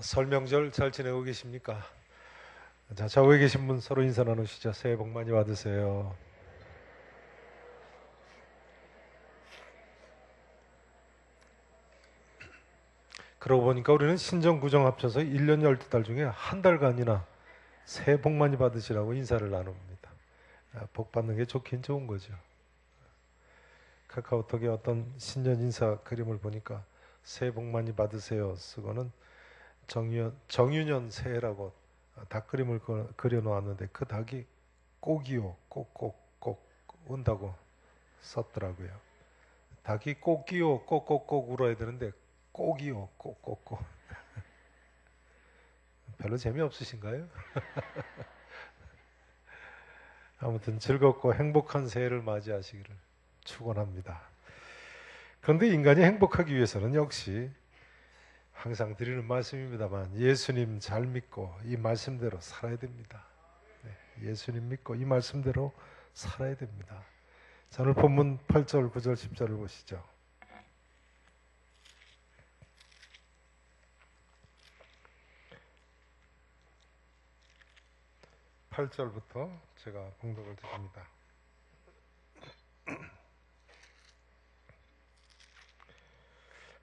설 명절 잘 지내고 계십니까? 자, 좌우에 계신 분 서로 인사 나누시죠. 새해 복 많이 받으세요. 그러고 보니까 우리는 신정, 구정 합쳐서 1년 12달 중에 한 달간이나 새해 복 많이 받으시라고 인사를 나눕니다. 복 받는 게 좋긴 좋은 거죠. 카카오톡에 어떤 신년 인사 그림을 보니까 새해 복 많이 받으세요 쓰고는 정유년 새해라고 닭 그림을 그려놓았는데 그 닭이 꼭이요, 꼭꼭꼭 운다고 썼더라고요. 닭이 꼭이요, 꼭꼭꼭 울어야 되는데 꼭이요, 꼭꼭꼭. 별로 재미없으신가요? 아무튼 즐겁고 행복한 새해를 맞이하시기를 축원합니다. 그런데 인간이 행복하기 위해서는 역시 항상 드리는 말씀입니다만 예수님 잘 믿고 이 말씀대로 살아야 됩니다. 예수님 믿고 이 말씀대로 살아야 됩니다. 자, 오늘 본문 8절, 9절, 10절을 보시죠. 8절부터 제가 봉독을 드립니다.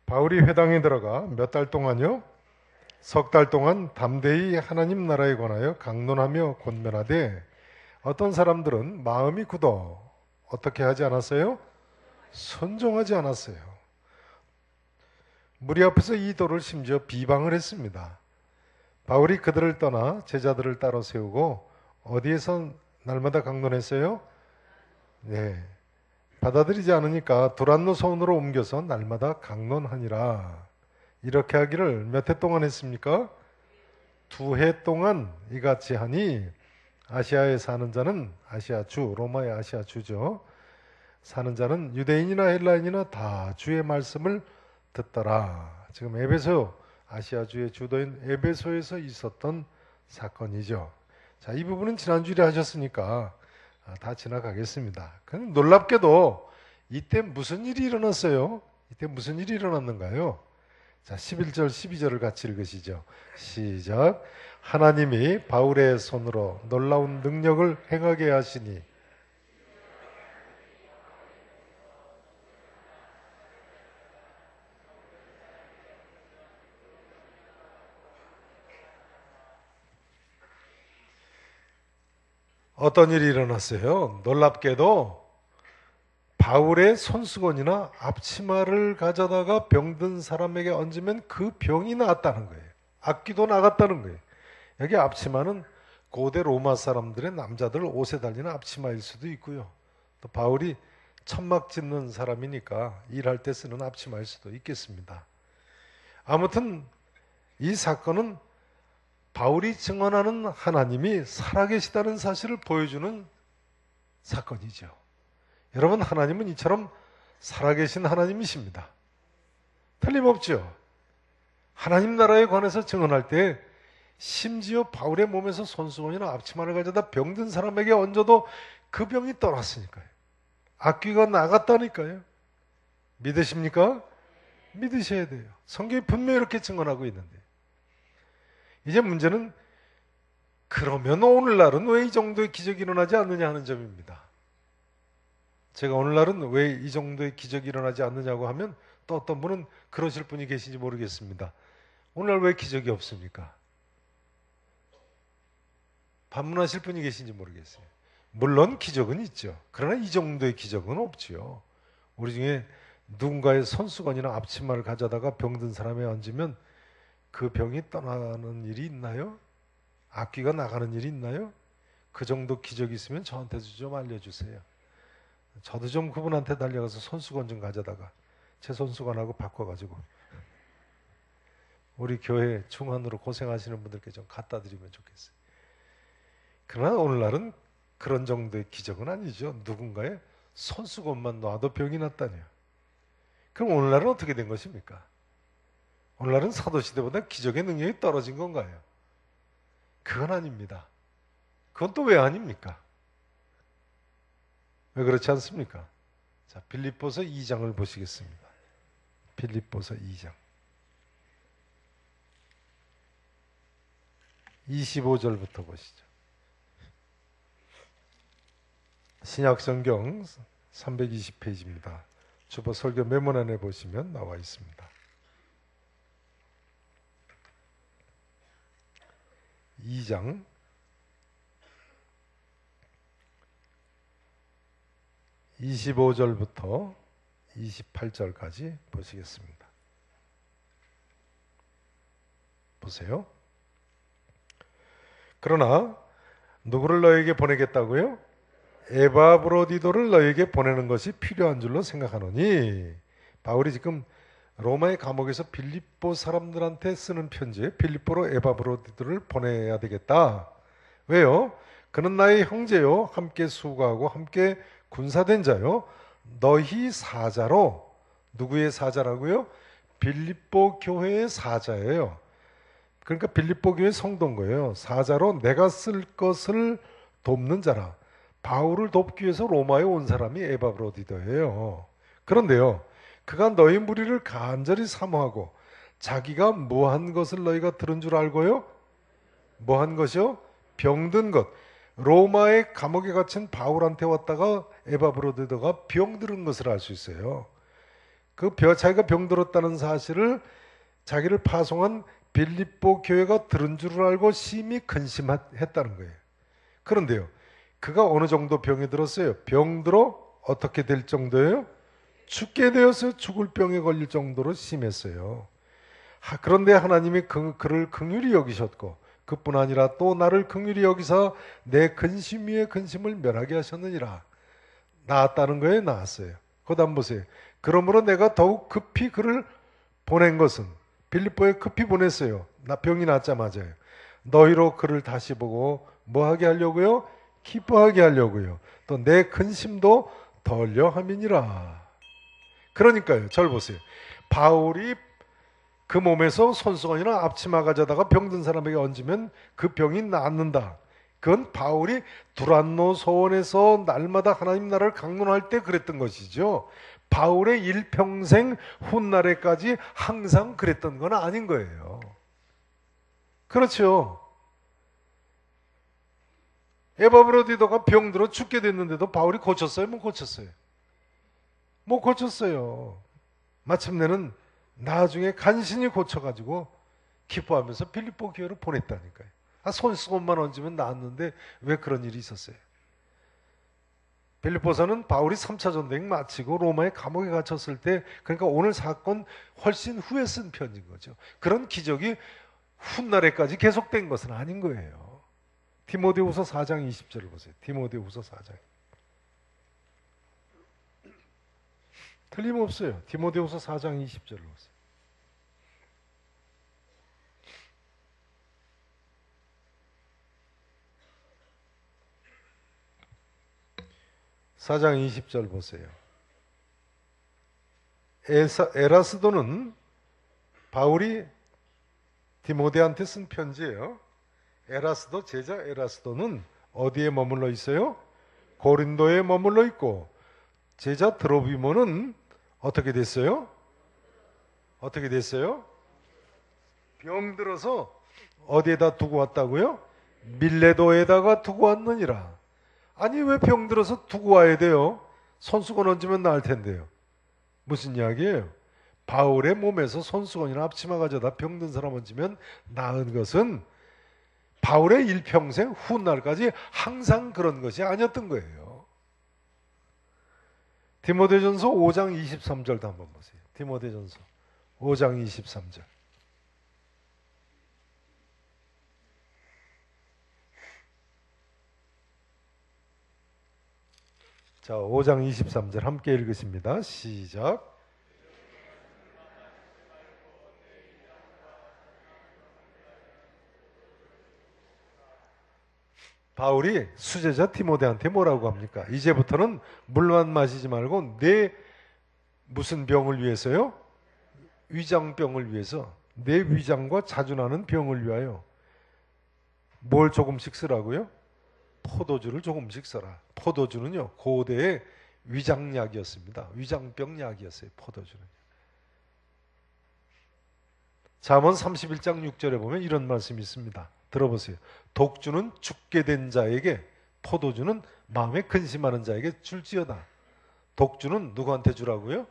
바울이 회당에 들어가 몇 달 동안요? 석 달 동안 담대히 하나님 나라에 관하여 강론하며 권면하되 어떤 사람들은 마음이 굳어 어떻게 하지 않았어요? 순종하지 않았어요. 무리 앞에서 이 도를 심지어 비방을 했습니다. 바울이 그들을 떠나 제자들을 따로 세우고 어디에서 날마다 강론했어요? 네. 받아들이지 않으니까 두란노 소원으로 옮겨서 날마다 강론하니라. 이렇게 하기를 몇 해 동안 했습니까? 2해 동안 이같이 하니 아시아에 사는 자는 아시아주, 로마의 아시아주죠. 사는 자는 유대인이나 헬라인이나 다 주의 말씀을 듣더라. 지금 에베소, 아시아주의 주도인 에베소에서 있었던 사건이죠. 자, 이 부분은 지난주에 하셨으니까 다 지나가겠습니다. 그런데 놀랍게도 이때 무슨 일이 일어났어요? 이때 무슨 일이 일어났는가요? 자, 11절, 12절을 같이 읽으시죠. 시작. 하나님이 바울의 손으로 놀라운 능력을 행하게 하시니 어떤 일이 일어났어요? 놀랍게도 바울의 손수건이나 앞치마를 가져다가 병든 사람에게 얹으면 그 병이 나았다는 거예요. 악귀도 나갔다는 거예요. 여기 앞치마는 고대 로마 사람들의 남자들 옷에 달리는 앞치마일 수도 있고요. 또 바울이 천막 짓는 사람이니까 일할 때 쓰는 앞치마일 수도 있겠습니다. 아무튼 이 사건은 바울이 증언하는 하나님이 살아계시다는 사실을 보여주는 사건이죠. 여러분, 하나님은 이처럼 살아계신 하나님이십니다. 틀림없죠. 하나님 나라에 관해서 증언할 때 심지어 바울의 몸에서 손수건이나 앞치마를 가져다 병든 사람에게 얹어도 그 병이 떠났으니까요. 악귀가 나갔다니까요. 믿으십니까? 믿으셔야 돼요. 성경이 분명히 이렇게 증언하고 있는데 이제 문제는 그러면 오늘날은 왜 이 정도의 기적이 일어나지 않느냐 하는 점입니다. 제가 오늘날은 왜 이 정도의 기적이 일어나지 않느냐고 하면 또 어떤 분은 그러실 분이 계신지 모르겠습니다. 오늘날 왜 기적이 없습니까? 반문하실 분이 계신지 모르겠어요. 물론 기적은 있죠. 그러나 이 정도의 기적은 없지요. 우리 중에 누군가의 손수건이나 앞치마를 가져다가 병든 사람에 얹으면 그 병이 떠나는 일이 있나요? 악귀가 나가는 일이 있나요? 그 정도 기적이 있으면 저한테도 좀 알려주세요. 저도 좀 그분한테 달려가서 손수건 좀 가져다가 제 손수건하고 바꿔가지고 우리 교회 중환으로 고생하시는 분들께 좀 갖다 드리면 좋겠어요. 그러나 오늘날은 그런 정도의 기적은 아니죠. 누군가의 손수건만 놔도 병이 났다니요. 그럼 오늘날은 어떻게 된 것입니까? 오늘날은 사도시대보다 기적의 능력이 떨어진 건가요? 그건 아닙니다. 그건 또 왜 아닙니까? 왜 그렇지 않습니까? 자, 빌립보서 2장을 보시겠습니다. 빌립보서 2장. 25절부터 보시죠. 신약성경 320페이지입니다. 주보 설교 메모란에 보시면 나와 있습니다. 2장 25절부터 28절까지 보시겠습니다. 보세요. 그러나 누구를 너에게 보내겠다고요? 에바브로디도를 너에게 보내는 것이 필요한 줄로 생각하노니. 바울이 지금 로마의 감옥에서 빌립보 사람들한테 쓰는 편지에 빌립보로 에바브로디도를 보내야 되겠다. 왜요? 그는 나의 형제요, 함께 수고하고 함께 군사된 자요, 너희 사자로. 누구의 사자라고요? 빌립보 교회의 사자예요. 그러니까 빌립보 교회 성도인 거예요. 사자로 내가 쓸 것을 돕는 자라. 바울을 돕기 위해서 로마에 온 사람이 에바브로디도예요. 그런데요, 그가 너희 무리를 간절히 사모하고 자기가 뭐한 것을 너희가 들은 줄 알고요? 뭐한 것이요? 병든 것. 로마의 감옥에 갇힌 바울한테 왔다가 에바브로디도가 병들은 것을 알 수 있어요. 자기가 병들었다는 사실을 자기를 파송한 빌립보 교회가 들은 줄 알고 심히 근심했다는 거예요. 그런데요, 그가 어느 정도 병이 들었어요? 병들어 어떻게 될 정도예요? 죽게 되어서 죽을 병에 걸릴 정도로 심했어요. 그런데 하나님이 그를 긍휼히 여기셨고, 그뿐 아니라 또 나를 긍휼히 여기사 내 근심 위에 근심을 멸하게 하셨느니라. 나았다는 거예요? 나았어요. 그 다음 보세요. 그러므로 내가 더욱 급히 그를 보낸 것은, 빌립보에 급히 보냈어요. 나 병이 낫자마자요. 너희로 그를 다시 보고 뭐 하게 하려고요? 기뻐하게 하려고요. 또 내 근심도 덜려 함이니라. 그러니까요, 절 보세요. 바울이 그 몸에서 손수건이나 앞치마 가져다가 병든 사람에게 얹으면 그 병이 낫는다. 그건 바울이 두란노 소원에서 날마다 하나님 나라를 강론할 때 그랬던 것이죠. 바울의 일평생 훗날에까지 항상 그랬던 건 아닌 거예요. 그렇죠. 에바브로디도가 병들어 죽게 됐는데도 바울이 고쳤어요? 못 고쳤어요? 못 고쳤어요. 마침내는 나중에 간신히 고쳐가지고 기뻐하면서 빌립보 교회로 보냈다니까요. 손수건만 얹으면 나았는데 왜 그런 일이 있었어요? 빌립보서는 바울이 3차 전쟁 마치고 로마의 감옥에 갇혔을 때, 그러니까 오늘 사건 훨씬 후에 쓴 편인 거죠. 그런 기적이 훗날에까지 계속된 것은 아닌 거예요. 디모데후서 4장 20절을 보세요. 디모데후서 4장. 틀림없어요. 디모데후서 4장 20절을 보세요. 사장 20절 보세요. 에라스도는 바울이 디모데한테 쓴 편지예요. 에라스도, 제자 에라스도는 어디에 머물러 있어요? 고린도에 머물러 있고, 제자 드로비모는 어떻게 됐어요? 어떻게 됐어요? 병들어서 어디에다 두고 왔다고요? 밀레도에다가 두고 왔느니라. 아니, 왜 병들어서 두고 와야 돼요? 손수건 얹으면 나을 텐데요. 무슨 이야기예요? 바울의 몸에서 손수건이나 앞치마 가져다 병든 사람 얹으면 나은 것은 바울의 일평생 훗날까지 항상 그런 것이 아니었던 거예요. 디모데전서 5장 23절도 한번 보세요. 디모데전서 5장 23절. 자, 5장 23절 함께 읽으십니다. 시작. 바울이 수제자 디모데한테 뭐라고 합니까? 이제부터는 물만 마시지 말고 내 무슨 병을 위해서요? 위장병을 위해서, 내 위장과 자주 나는 병을 위하여 뭘 조금씩 쓰라고요? 포도주를 조금씩 써라. 포도주는요, 고대의 위장약이었습니다. 위장병 약이었어요, 포도주는. 잠언 31장 6절에 보면 이런 말씀이 있습니다. 들어보세요. 독주는 죽게 된 자에게, 포도주는 마음에 근심하는 자에게 줄지어다. 독주는 누구한테 주라고요?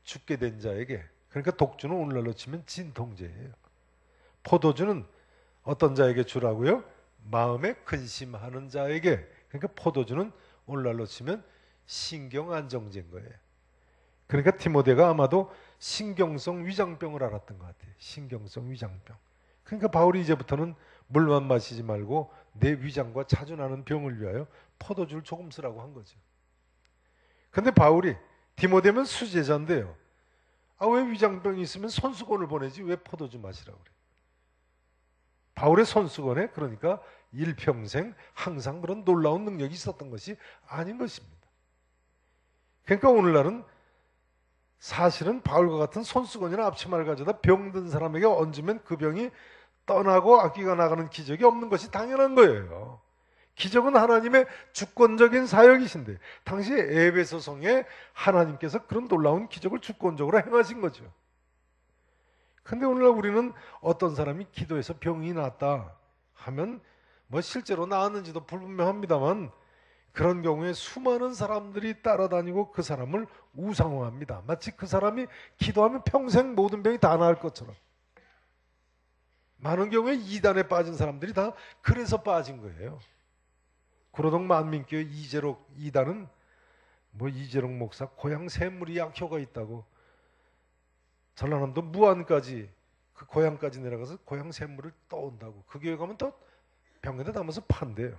죽게 된 자에게. 그러니까 독주는 오늘날로 치면 진통제예요. 포도주는 어떤 자에게 주라고요? 마음에 근심하는 자에게. 그러니까 포도주는 오늘날로 치면 신경안정제인 거예요. 그러니까 디모데가 아마도 신경성 위장병을 앓았던 것 같아요. 신경성 위장병. 그러니까 바울이 이제부터는 물만 마시지 말고 내 위장과 자주 나는 병을 위하여 포도주를 조금 쓰라고 한 거죠. 근데 바울이 디모데면 수제자인데요. 왜 위장병이 있으면 손수건을 보내지 왜 포도주 마시라고 그래? 바울의 손수건에 그러니까 일평생 항상 그런 놀라운 능력이 있었던 것이 아닌 것입니다. 그러니까 오늘날은 사실은 바울과 같은 손수건이나 앞치마를 가져다 병든 사람에게 얹으면 그 병이 떠나고 악기가 나가는 기적이 없는 것이 당연한 거예요. 기적은 하나님의 주권적인 사역이신데 당시 에베소 성에 하나님께서 그런 놀라운 기적을 주권적으로 행하신 거죠. 근데 오늘날 우리는 어떤 사람이 기도해서 병이 났다 하면 뭐 실제로 나았는지도 불분명합니다만 그런 경우에 수많은 사람들이 따라다니고 그 사람을 우상화합니다. 마치 그 사람이 기도하면 평생 모든 병이 다 나을 것처럼. 많은 경우에 이단에 빠진 사람들이 다 그래서 빠진 거예요. 구로동 만민교회 이재록 이단은 이재록 목사 고향 샘물이 약효가 있다고 전라남도 무안까지 그 고향까지 내려가서 고향 샘물을 떠온다고. 그 교회 가면 또 병에다 담아서 판대요.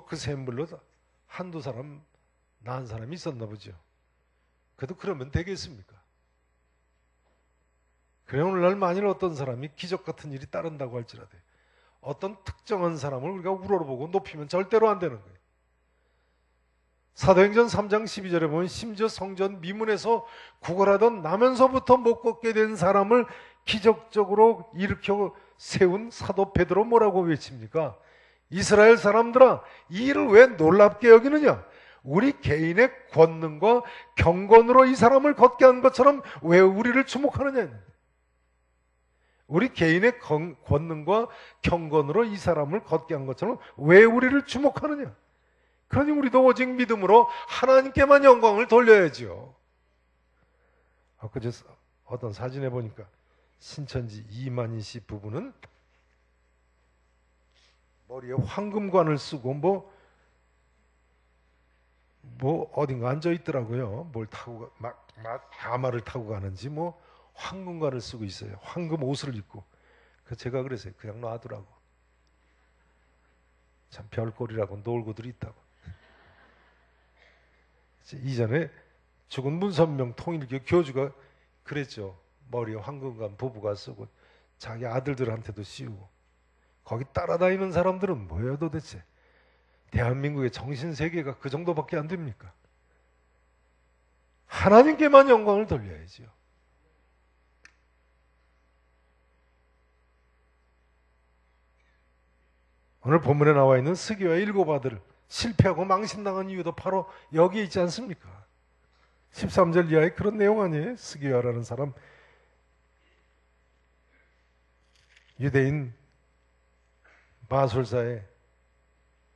그 샘물로 한두 사람 나은 사람이 있었나 보죠. 그래도 그러면 되겠습니까? 그래 오늘날 만일 어떤 사람이 기적 같은 일이 따른다고 할지라도 어떤 특정한 사람을 우리가 우러러보고 높이면 절대로 안 되는 거예요. 사도행전 3장 12절에 보면 심지어 성전 미문에서 구걸하던 나면서부터 못 걷게 된 사람을 기적적으로 일으켜 세운 사도 베드로 뭐라고 외칩니까? 이스라엘 사람들아, 이 일을 왜 놀랍게 여기느냐? 우리 개인의 권능과 경건으로 이 사람을 걷게 한 것처럼 왜 우리를 주목하느냐? 우리 개인의 권능과 경건으로 이 사람을 걷게 한 것처럼 왜 우리를 주목하느냐? 그러니 우리도 오직 믿음으로 하나님께만 영광을 돌려야죠. 그저 어떤 사진에 보니까 신천지 이만희 씨 부부는 머리에 황금관을 쓰고 어딘가 앉아 있더라고요. 뭘 타고 막 가마를 타고 가는지 황금관을 쓰고 있어요. 황금 옷을 입고. 제가 그랬어요. 그냥 놔두라고. 참 별꼴이라고 놀고들 있다고. 이전에 죽은 문선명 통일교 교주가 그랬죠. 머리에 황금관 부부가 쓰고 자기 아들들한테도 씌우고. 거기 따라다니는 사람들은 뭐예요 도대체? 대한민국의 정신세계가 그 정도밖에 안 됩니까? 하나님께만 영광을 돌려야지요. 오늘 본문에 나와 있는 스기와 일곱 아들 실패하고 망신당한 이유도 바로 여기에 있지 않습니까? 13절 이하에 그런 내용 아니에요? 스기와라는 사람 유대인 마술사의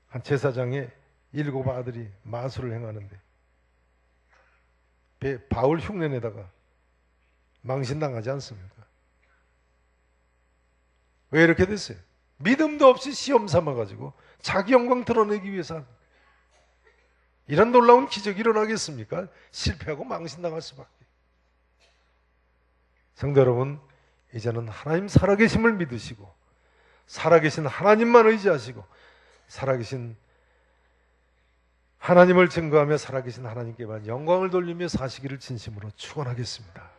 한 제사장의 일곱 아들이 마술을 행하는데 바울 흉내내다가 망신당하지 않습니까? 왜 이렇게 됐어요? 믿음도 없이 시험 삼아가지고 자기 영광 드러내기 위해서 이런 놀라운 기적이 일어나겠습니까? 실패하고 망신당할 수밖에. 성도 여러분, 이제는 하나님 살아계심을 믿으시고 살아계신 하나님만 의지하시고 살아계신 하나님을 증거하며 살아계신 하나님께만 영광을 돌리며 사시기를 진심으로 축원하겠습니다.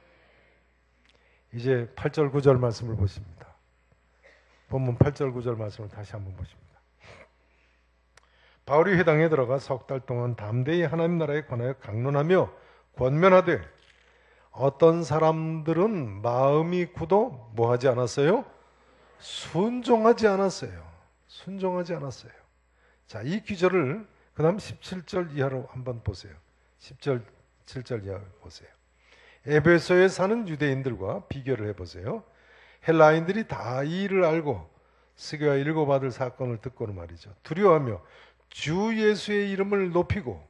이제 8절 9절 말씀을 보십니다. 본문 8절 9절 말씀을 다시 한번 보십니다. 바울이 회당에 들어가 석 달 동안 담대히 하나님 나라에 관하여 강론하며 권면하되 어떤 사람들은 마음이 굳어 뭐하지 않았어요? 순종하지 않았어요. 순종하지 않았어요. 자, 이 귀절을 그 다음 17절 이하로 한번 보세요. 10절, 7절 이하 보세요. 에베소에 사는 유대인들과 비교를 해보세요. 헬라인들이 다 이 일을 알고 스게와 일곱 아들 사건을 듣고는 말이죠. 두려워하며 주 예수의 이름을 높이고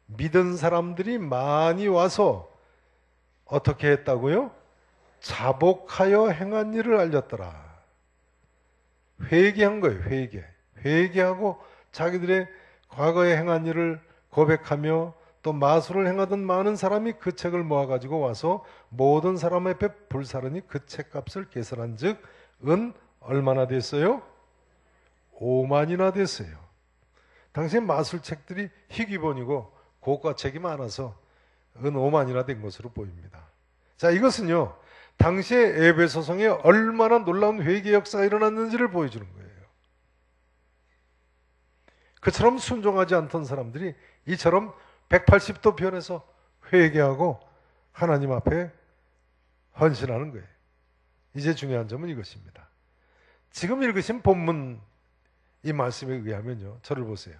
믿은 사람들이 많이 와서 어떻게 했다고요? 자복하여 행한 일을 알렸더라. 회개한 거예요. 회개하고 자기들의 과거에 행한 일을 고백하며 또 마술을 행하던 많은 사람이 그 책을 모아가지고 와서 모든 사람 앞에 불사르니 그 책값을 계산한 즉 은 얼마나 됐어요? 5만이나 됐어요. 당시 마술책들이 희귀본이고 고가책이 많아서 은 5만이나 된 것으로 보입니다. 자, 이것은요 당시에 에베소성에 얼마나 놀라운 회개 역사가 일어났는지를 보여주는 거예요. 그처럼 순종하지 않던 사람들이 이처럼 180도 변해서 회개하고 하나님 앞에 헌신하는 거예요. 이제 중요한 점은 이것입니다. 지금 읽으신 본문 이 말씀에 의하면요, 저를 보세요.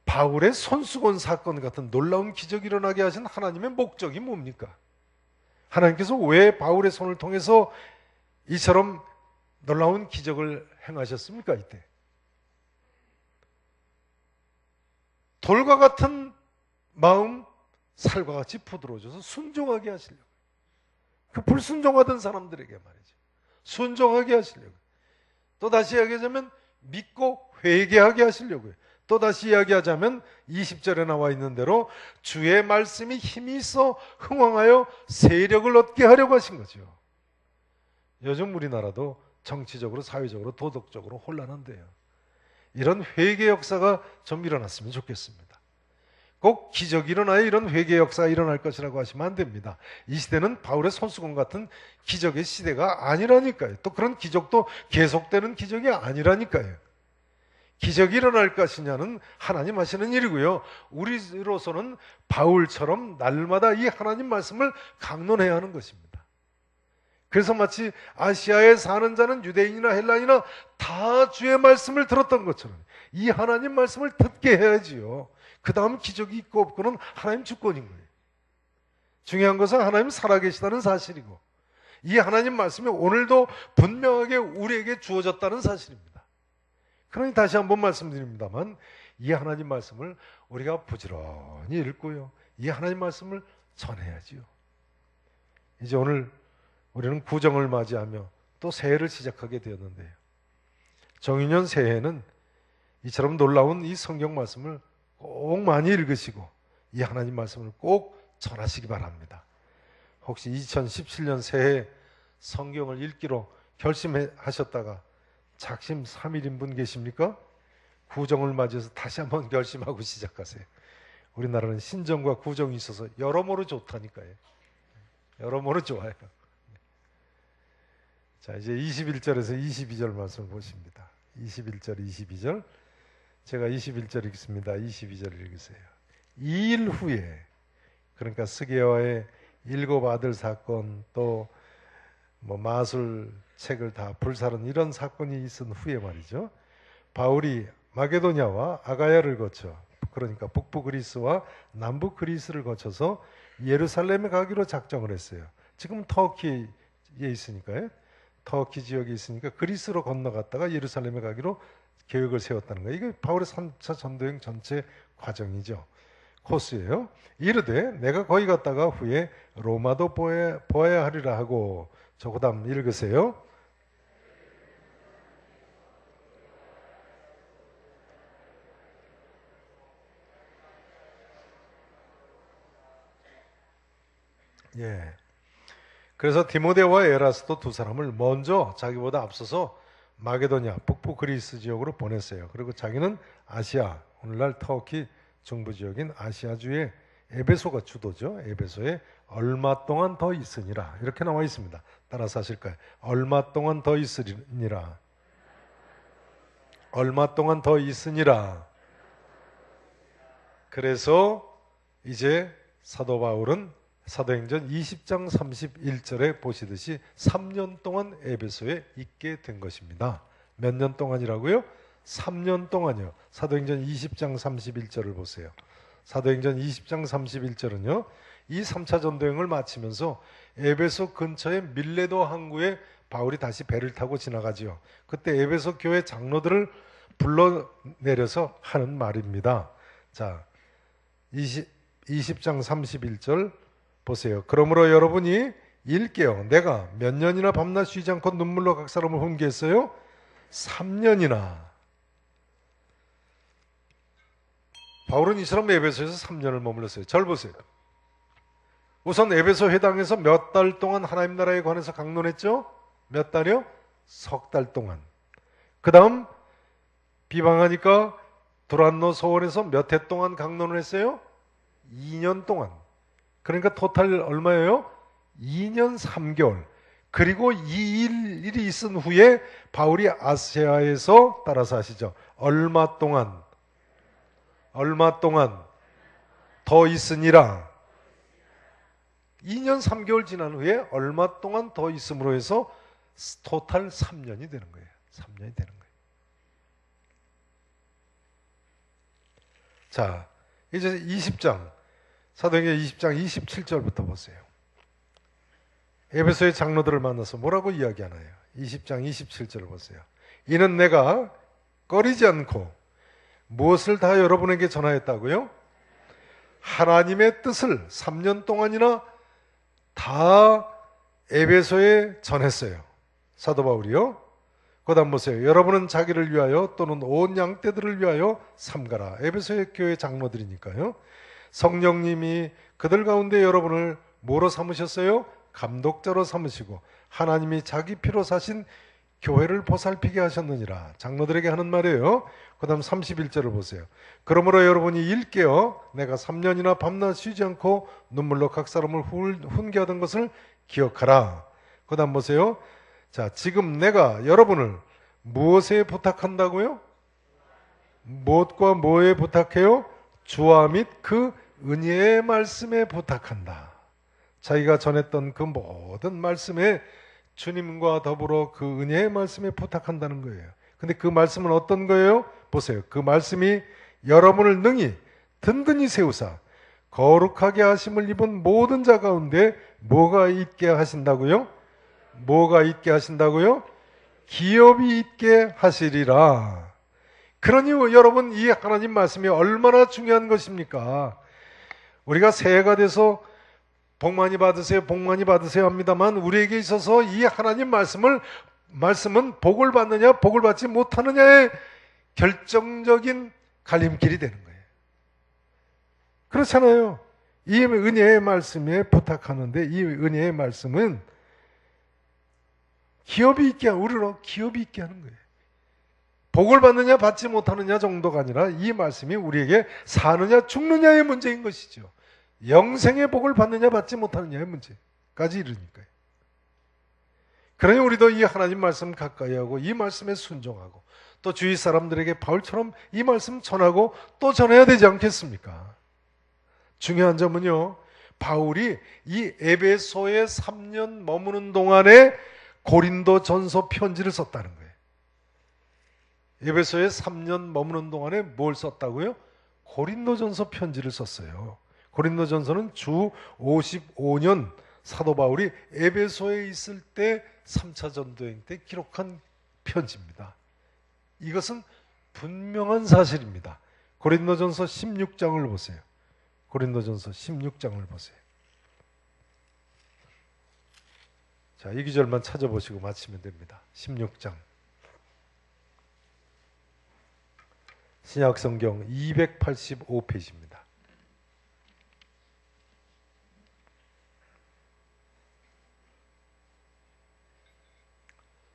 바울의 손수건 사건 같은 놀라운 기적이 일어나게 하신 하나님의 목적이 뭡니까? 하나님께서 왜 바울의 손을 통해서 이처럼 놀라운 기적을 행하셨습니까? 이때 돌과 같은 마음, 살과 같이 부드러워져서 순종하게 하시려고. 그 불순종하던 사람들에게 말이죠. 순종하게 하시려고. 또 다시 이야기하자면 믿고 회개하게 하시려고요. 또 다시 이야기하자면 20절에 나와 있는 대로 주의 말씀이 힘이 있어 흥왕하여 세력을 얻게 하려고 하신 거죠. 요즘 우리나라도 정치적으로, 사회적으로, 도덕적으로 혼란한데요. 이런 회개 역사가 좀 일어났으면 좋겠습니다. 꼭 기적이 일어나야 이런 회개 역사가 일어날 것이라고 하시면 안 됩니다. 이 시대는 바울의 손수건 같은 기적의 시대가 아니라니까요. 또 그런 기적도 계속되는 기적이 아니라니까요. 기적이 일어날 것이냐는 하나님 하시는 일이고요. 우리로서는 바울처럼 날마다 이 하나님 말씀을 강론해야 하는 것입니다. 그래서 마치 아시아에 사는 자는 유대인이나 헬라인이나 다 주의 말씀을 들었던 것처럼 이 하나님 말씀을 듣게 해야지요. 그 다음 기적이 있고 없고는 하나님 주권인 거예요. 중요한 것은 하나님 살아계시다는 사실이고 이 하나님 말씀이 오늘도 분명하게 우리에게 주어졌다는 사실입니다. 그러니 다시 한번 말씀드립니다만 이 하나님 말씀을 우리가 부지런히 읽고요. 이 하나님 말씀을 전해야지요. 이제 오늘 우리는 구정을 맞이하며 또 새해를 시작하게 되었는데요. 정유년 새해는 이처럼 놀라운 이 성경 말씀을 꼭 많이 읽으시고 이 하나님 말씀을 꼭 전하시기 바랍니다. 혹시 2017년 새해 성경을 읽기로 결심하셨다가 작심 3일인 분 계십니까? 구정을 맞이해서 다시 한번 결심하고 시작하세요. 우리나라는 신정과 구정이 있어서 여러모로 좋다니까요. 여러모로 좋아요. 자, 이제 21절에서 22절 말씀을 보십니다. 21절, 22절. 제가 21절 읽습니다. 22절 읽으세요. 2일 후에, 그러니까 스게와의 7 아들 사건, 또 마술 책을 다 불사른 이런 사건이 있은 후에 말이죠. 바울이 마게도냐와 아가야를 거쳐, 그러니까 북부 그리스와 남부 그리스를 거쳐서 예루살렘에 가기로 작정을 했어요. 지금 터키에 있으니까요. 터키 지역에 있으니까 그리스로 건너갔다가 예루살렘에 가기로 계획을 세웠다는 거예요. 이게 바울의 3차 전도행 전체 과정이죠. 코스예요. 이르되 내가 거기 갔다가 후에 로마도 보아야 하리라 하고, 저 그다음 읽으세요. 예. 그래서 디모데와 에라스도 두 사람을 먼저 자기보다 앞서서 마게도냐 북부 그리스 지역으로 보냈어요. 그리고 자기는 아시아, 오늘날 터키 중부 지역인 아시아주의 에베소가 주도죠. 에베소에 얼마 동안 더 있으니라 이렇게 나와 있습니다. 따라서 하실까요? 얼마 동안 더 있으니라. 얼마 동안 더 있으니라. 그래서 이제 사도 바울은 사도행전 20장 31절에 보시듯이 3년 동안 에베소에 있게 된 것입니다. 몇 년 동안이라고요? 3년 동안이요. 사도행전 20장 31절을 보세요. 사도행전 20장 31절은요. 이 3차 전도행을 마치면서 에베소 근처의 밀레도 항구에 바울이 다시 배를 타고 지나가지요. 그때 에베소 교회 장로들을 불러내려서 하는 말입니다. 자, 20장 31절 보세요. 그러므로 여러분이 일깨어 내가 몇 년이나 밤낮 쉬지 않고 눈물로 각 사람을 훈계했어요? 3년이나. 바울은 이 사람 에베소에서 3년을 머물렀어요. 잘 보세요. 우선 에베소 회당에서 몇 달 동안 하나님 나라에 관해서 강론했죠? 몇 달이요? 석 달 동안. 그 다음 비방하니까 두란노 소원에서 몇 해 동안 강론을 했어요? 2년 동안. 그러니까 토탈 얼마예요? 2년 3개월. 그리고 이 일이 있은 후에 바울이 아시아에서 따라서 하시죠. 얼마 동안 더 있으니라. 2년 3개월 지난 후에 얼마 동안 더 있음으로 해서 토탈 3년이 되는 거예요. 3년이 되는 거예요. 자, 이제 20장 사도행전 20장 27절부터 보세요. 에베소의 장로들을 만나서 뭐라고 이야기하나요? 20장 27절을 보세요. 이는 내가 꺼리지 않고 무엇을 다 여러분에게 전하였다고요? 하나님의 뜻을 3년 동안이나 다 에베소에 전했어요. 사도 바울이요. 그 다음 보세요. 여러분은 자기를 위하여 또는 온 양떼들을 위하여 삼가라. 에베소의 교회 장로들이니까요. 성령님이 그들 가운데 여러분을 뭐로 삼으셨어요? 감독자로 삼으시고 하나님이 자기 피로 사신 교회를 보살피게 하셨느니라. 장로들에게 하는 말이에요. 그 다음 31절을 보세요. 그러므로 여러분이 일깨어 내가 3년이나 밤낮 쉬지 않고 눈물로 각 사람을 훈계하던 것을 기억하라. 그 다음 보세요. 자, 지금 내가 여러분을 무엇에 부탁한다고요? 무엇과 뭐에 부탁해요? 주와 및 그 은혜의 말씀에 부탁한다. 자기가 전했던 그 모든 말씀에 주님과 더불어 그 은혜의 말씀에 부탁한다는 거예요. 근데 그 말씀은 어떤 거예요? 보세요. 그 말씀이 여러분을 능히 든든히 세우사 거룩하게 하심을 입은 모든 자 가운데 뭐가 있게 하신다고요? 뭐가 있게 하신다고요? 기업이 있게 하시리라. 그러니 여러분, 이 하나님 말씀이 얼마나 중요한 것입니까? 우리가 새해가 돼서 복 많이 받으세요, 복 많이 받으세요 합니다만 우리에게 있어서 이 하나님 말씀은 복을 받느냐 복을 받지 못하느냐의 결정적인 갈림길이 되는 거예요. 그렇잖아요. 이 은혜의 말씀에 부탁하는데 이 은혜의 말씀은 우리로 기업이 있게 하는 거예요. 복을 받느냐 받지 못하느냐 정도가 아니라 이 말씀이 우리에게 사느냐 죽느냐의 문제인 것이죠. 영생의 복을 받느냐 받지 못하느냐의 문제까지 이르니까요. 그러니 우리도 이 하나님 말씀 가까이 하고 이 말씀에 순종하고 또 주위 사람들에게 바울처럼 이 말씀 전하고 또 전해야 되지 않겠습니까? 중요한 점은요, 바울이 이 에베소에 3년 머무는 동안에 고린도 전서 편지를 썼다는 거예요. 에베소에 3년 머무는 동안에 뭘 썼다고요? 고린도 전서 편지를 썼어요. 고린도 전서는 주 55년 사도 바울이 에베소에 있을 때 3차 전도행 때 기록한 편지입니다. 이것은 분명한 사실입니다. 고린도전서 16장을 보세요. 고린도전서 16장을 보세요. 자, 이 구절만 찾아보시고 마치면 됩니다. 16장. 신약성경 285페이지입니다.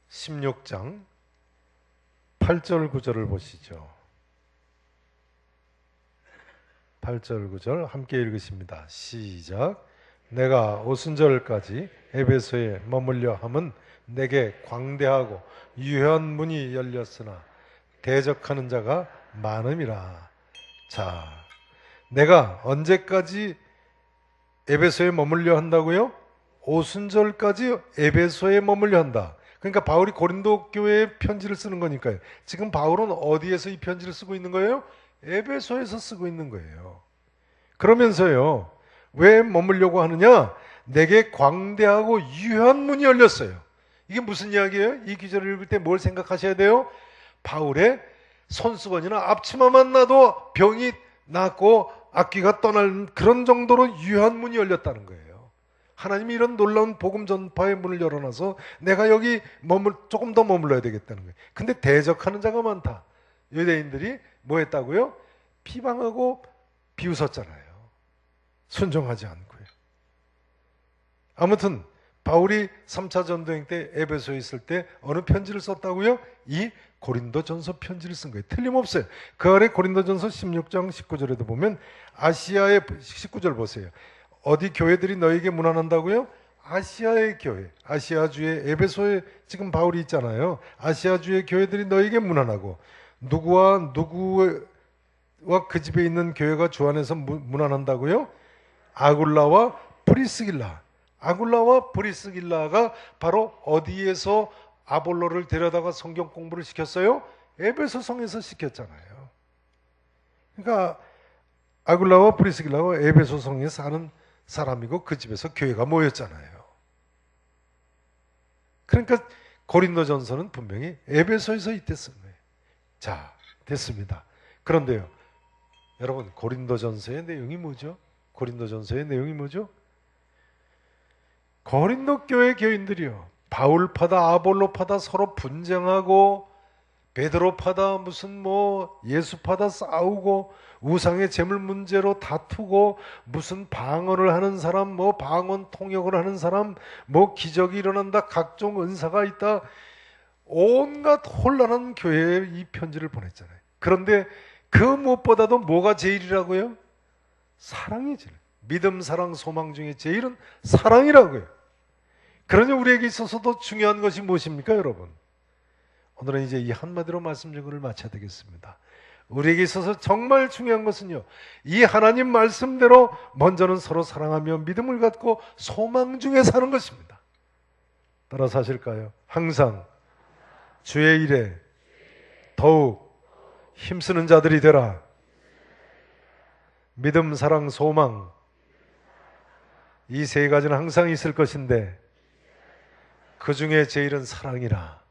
16장 8절 9절을 보시죠. 8절 9절 함께 읽으십니다. 시작. 내가 오순절까지 에베소에 머물려 함은 내게 광대하고 유효한 문이 열렸으나 대적하는 자가 많음이라. 자, 내가 언제까지 에베소에 머물려 한다고요? 오순절까지 에베소에 머물려 한다. 그러니까 바울이 고린도 교회에 편지를 쓰는 거니까요. 지금 바울은 어디에서 이 편지를 쓰고 있는 거예요? 에베소에서 쓰고 있는 거예요. 그러면서요, 왜 머물려고 하느냐? 내게 광대하고 유효한 문이 열렸어요. 이게 무슨 이야기예요? 이 기절을 읽을 때 뭘 생각하셔야 돼요? 바울의 손수건이나 앞치마만 나도 병이 낫고 악귀가 떠날 그런 정도로 유효한 문이 열렸다는 거예요. 하나님이 이런 놀라운 복음 전파의 문을 열어놔서 내가 여기 조금 더 머물러야 되겠다는 거예요. 근데 대적하는 자가 많다. 유대인들이 뭐 했다고요? 비방하고 비웃었잖아요. 순종하지 않고요. 아무튼 바울이 3차 전도행 때 에베소에 있을 때 어느 편지를 썼다고요? 이 고린도전서 편지를 쓴 거예요. 틀림없어요. 그 아래 고린도전서 16장 19절에도 보면 아시아의 19절 보세요. 어디 교회들이 너에게 문안한다고요? 아시아의 교회, 아시아주의 에베소에 지금 바울이 있잖아요. 아시아주의 교회들이 너에게 문안하고 누구와 그 집에 있는 교회가 주 안에서 문안한다고요? 아굴라와 프리스길라. 아굴라와 브리스길라가 바로 어디에서 아볼로를 데려다가 성경 공부를 시켰어요? 에베소 성에서 시켰잖아요. 그러니까 아굴라와 브리스길라가 에베소 성에 사는 사람이고 그 집에서 교회가 모였잖아요. 그러니까 고린도전서는 분명히 에베소에서 이때 쓴 거예요. 자, 됐습니다. 그런데요, 여러분 고린도전서의 내용이 뭐죠? 고린도전서의 내용이 뭐죠? 고린도 교회 교인들이요, 바울파다 아볼로파다 서로 분쟁하고 베드로파다 무슨 뭐 예수파다 싸우고 우상의 제물 문제로 다투고 무슨 방언을 하는 사람 뭐 방언 통역을 하는 사람 뭐 기적이 일어난다 각종 은사가 있다 온갖 혼란한 교회에 이 편지를 보냈잖아요. 그런데 그 무엇보다도 뭐가 제일이라고요? 사랑이지. 믿음, 사랑, 소망 중에 제일은 사랑이라고요. 그러니 우리에게 있어서도 중요한 것이 무엇입니까, 여러분? 오늘은 이제 이 한마디로 말씀 전을 마쳐야 되겠습니다. 우리에게 있어서 정말 중요한 것은요, 이 하나님 말씀대로 먼저는 서로 사랑하며 믿음을 갖고 소망 중에 사는 것입니다. 따라서 하실까요? 항상 주의 일에 더욱 힘쓰는 자들이 되라. 믿음, 사랑, 소망 이 세 가지는 항상 있을 것인데 그 중에 제일은 사랑이라.